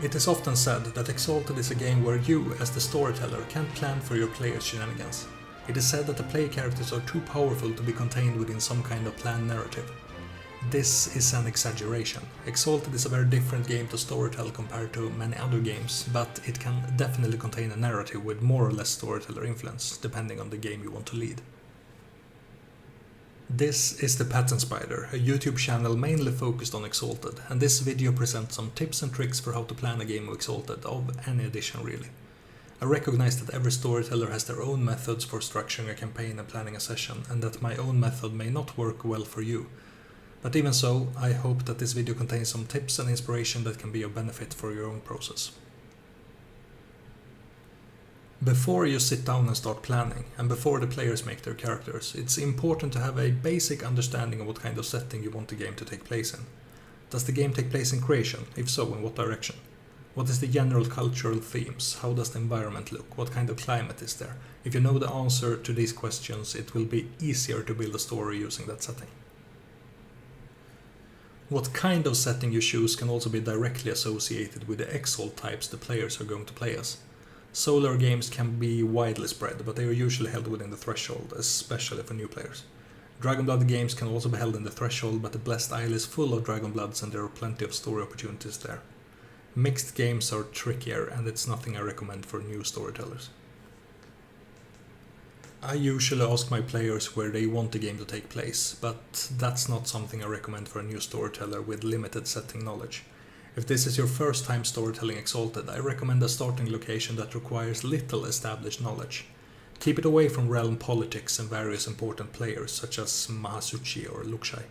It is often said that Exalted is a game where you, as the storyteller, can't plan for your players' shenanigans. It is said that the player characters are too powerful to be contained within some kind of planned narrative. This is an exaggeration. Exalted is a very different game to storytell compared to many other games, but it can definitely contain a narrative with more or less storyteller influence, depending on the game you want to lead. This is the Pattern Spider, a YouTube channel mainly focused on Exalted, and this video presents some tips and tricks for how to plan a game of Exalted, of any edition really. I recognize that every storyteller has their own methods for structuring a campaign and planning a session, and that my own method may not work well for you. But even so, I hope that this video contains some tips and inspiration that can be of benefit for your own process. Before you sit down and start planning, and before the players make their characters, it's important to have a basic understanding of what kind of setting you want the game to take place in. Does the game take place in creation? If so, in what direction? What is the general cultural themes? How does the environment look? What kind of climate is there? If you know the answer to these questions, it will be easier to build a story using that setting. What kind of setting you choose can also be directly associated with the exalt types the players are going to play as. Solar games can be widely spread, but they are usually held within the threshold, especially for new players. Dragonblood games can also be held in the threshold, but the Blessed Isle is full of Dragonbloods and there are plenty of story opportunities there. Mixed games are trickier, and it's nothing I recommend for new storytellers. I usually ask my players where they want the game to take place, but that's not something I recommend for a new storyteller with limited setting knowledge. If this is your first time storytelling Exalted, I recommend a starting location that requires little established knowledge. Keep it away from realm politics and various important players such as Mahasuchi or Luxai,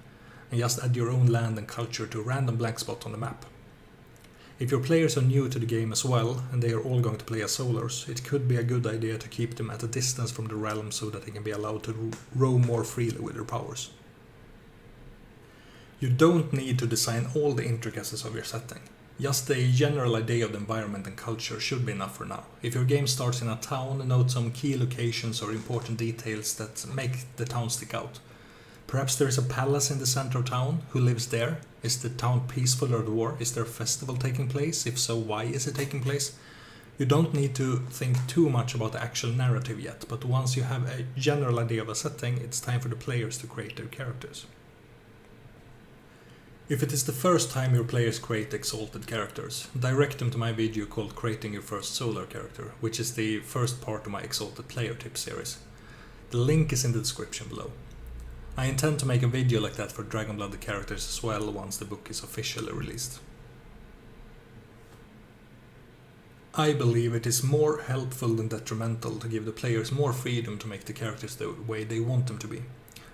and just add your own land and culture to a random blank spot on the map. If your players are new to the game as well, and they are all going to play as solars, it could be a good idea to keep them at a distance from the realm so that they can be allowed to roam more freely with their powers. You don't need to design all the intricacies of your setting. Just a general idea of the environment and culture should be enough for now. If your game starts in a town, note some key locations or important details that make the town stick out. Perhaps there is a palace in the center of town. Who lives there? Is the town peaceful or at war? Is there a festival taking place? If so, why is it taking place? You don't need to think too much about the actual narrative yet, but once you have a general idea of a setting, it's time for the players to create their characters. If it is the first time your players create Exalted characters, direct them to my video called Creating Your First Solar Character, which is the first part of my Exalted Player Tips series. The link is in the description below. I intend to make a video like that for Dragonblood characters as well once the book is officially released. I believe it is more helpful than detrimental to give the players more freedom to make the characters the way they want them to be.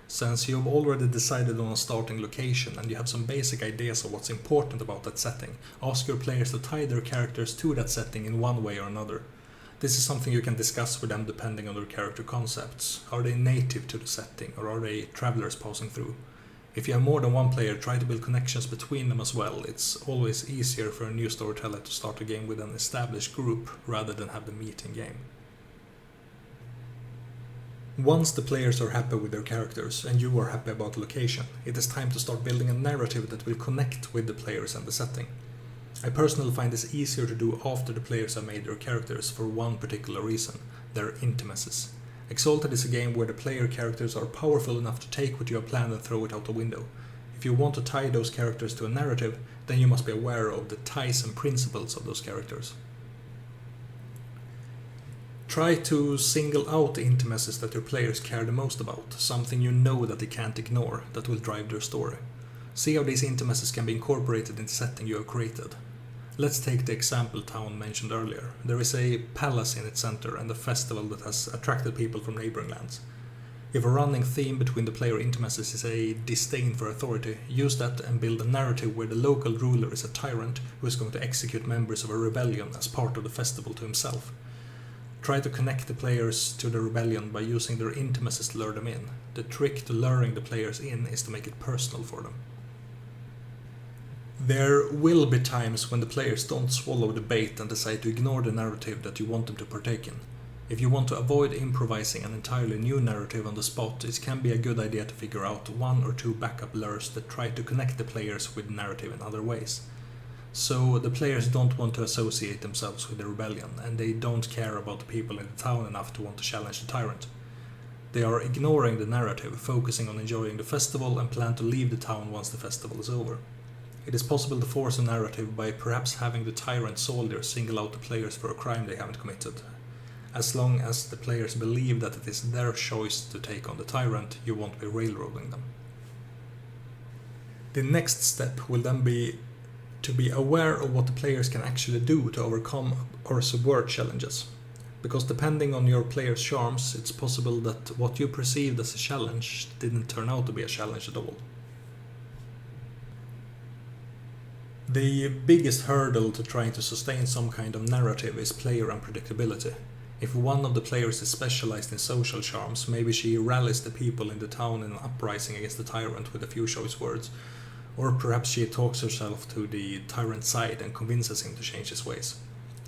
Since you have already decided on a starting location and you have some basic ideas of what's important about that setting, ask your players to tie their characters to that setting in one way or another. This is something you can discuss with them depending on their character concepts. Are they native to the setting, or are they travelers passing through? If you have more than one player, try to build connections between them as well. It's always easier for a new storyteller to start a game with an established group rather than have them meet in game. Once the players are happy with their characters and you are happy about the location, it is time to start building a narrative that will connect with the players and the setting. I personally find this easier to do after the players have made their characters for one particular reason: their intimacies. Exalted is a game where the player characters are powerful enough to take what you have planned and throw it out the window. If you want to tie those characters to a narrative, then you must be aware of the ties and principles of those characters. Try to single out the intimacies that your players care the most about, something you know that they can't ignore, that will drive their story. See how these intimacies can be incorporated in the setting you have created. Let's take the example town mentioned earlier. There is a palace in its center and a festival that has attracted people from neighboring lands. If a running theme between the player intimacies is a disdain for authority, use that and build a narrative where the local ruler is a tyrant who is going to execute members of a rebellion as part of the festival to himself. Try to connect the players to the rebellion by using their intimacies to lure them in. The trick to luring the players in is to make it personal for them. There will be times when the players don't swallow the bait and decide to ignore the narrative that you want them to partake in. If you want to avoid improvising an entirely new narrative on the spot, it can be a good idea to figure out one or two backup lures that try to connect the players with the narrative in other ways. So the players don't want to associate themselves with the rebellion, and they don't care about the people in the town enough to want to challenge the tyrant. They are ignoring the narrative, focusing on enjoying the festival, and plan to leave the town once the festival is over. It is possible to force a narrative by perhaps having the tyrant soldier single out the players for a crime they haven't committed. As long as the players believe that it is their choice to take on the tyrant, you won't be railroading them. The next step will then be to be aware of what the players can actually do to overcome or subvert challenges. Because depending on your player's charms, it's possible that what you perceived as a challenge didn't turn out to be a challenge at all. The biggest hurdle to trying to sustain some kind of narrative is player unpredictability. If one of the players is specialized in social charms, maybe she rallies the people in the town in an uprising against the tyrant with a few choice words, or perhaps she talks herself to the tyrant's side and convinces him to change his ways.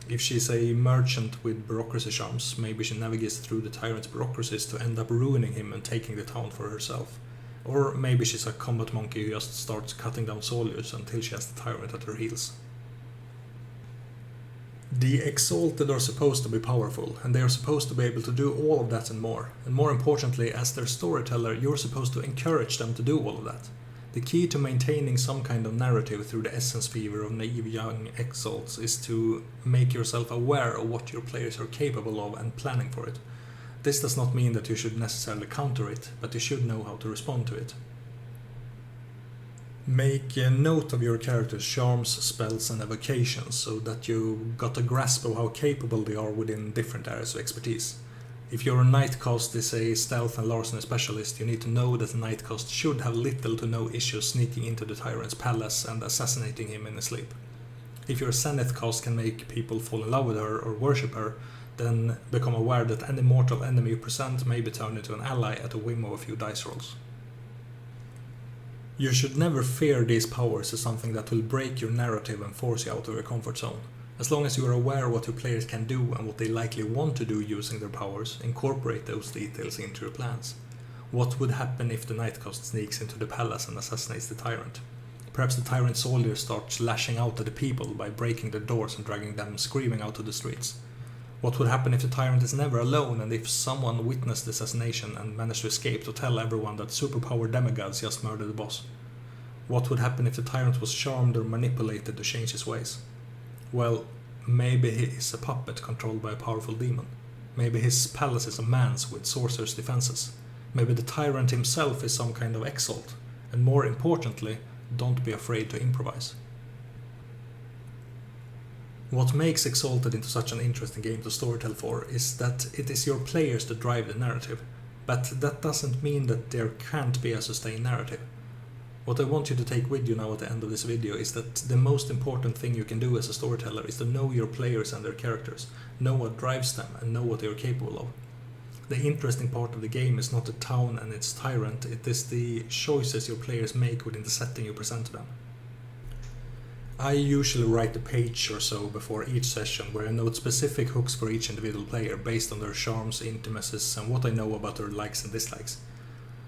If she's a merchant with bureaucracy charms, maybe she navigates through the tyrant's bureaucracies to end up ruining him and taking the town for herself. Or maybe she's a combat monkey who just starts cutting down soldiers until she has the tyrant at her heels. The Exalted are supposed to be powerful, and they are supposed to be able to do all of that and more. And more importantly, as their storyteller, you're supposed to encourage them to do all of that. The key to maintaining some kind of narrative through the essence fever of naive young exalts is to make yourself aware of what your players are capable of and planning for it. This does not mean that you should necessarily counter it, but you should know how to respond to it. Make a note of your character's charms, spells and evocations so that you got a grasp of how capable they are within different areas of expertise. If your Nightcast is a stealth and larceny specialist, you need to know that the Nightcast should have little to no issues sneaking into the tyrant's palace and assassinating him in his sleep. If your Zenithcast can make people fall in love with her or worship her, then become aware that any mortal enemy you present may be turned into an ally at a whim of a few dice rolls. You should never fear these powers as something that will break your narrative and force you out of your comfort zone. As long as you are aware of what your players can do and what they likely want to do using their powers, incorporate those details into your plans. What would happen if the Nightcast sneaks into the palace and assassinates the tyrant? Perhaps the tyrant soldier starts lashing out at the people by breaking their doors and dragging them screaming out to the streets. What would happen if the tyrant is never alone and if someone witnessed the assassination and managed to escape to tell everyone that superpowered demigods just murdered the boss? What would happen if the tyrant was charmed or manipulated to change his ways? Well, maybe he is a puppet controlled by a powerful demon. Maybe his palace is a man's with sorcerer's defenses. Maybe the tyrant himself is some kind of exalt. And more importantly, don't be afraid to improvise. What makes Exalted into such an interesting game to storytell for is that it is your players that drive the narrative, but that doesn't mean that there can't be a sustained narrative. What I want you to take with you now at the end of this video is that the most important thing you can do as a storyteller is to know your players and their characters, know what drives them, and know what they are capable of. The interesting part of the game is not the town and its tyrant, it is the choices your players make within the setting you present to them. I usually write a page or so before each session where I note specific hooks for each individual player based on their charms, intimacies, and what I know about their likes and dislikes.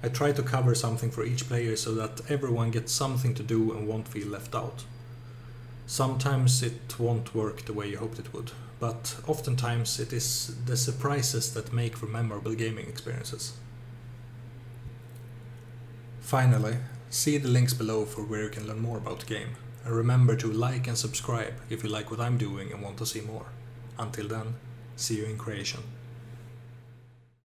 I try to cover something for each player so that everyone gets something to do and won't feel left out. Sometimes it won't work the way you hoped it would, but oftentimes it is the surprises that make for memorable gaming experiences. Finally, see the links below for where you can learn more about the game, and remember to like and subscribe if you like what I'm doing and want to see more. Until then, see you in creation.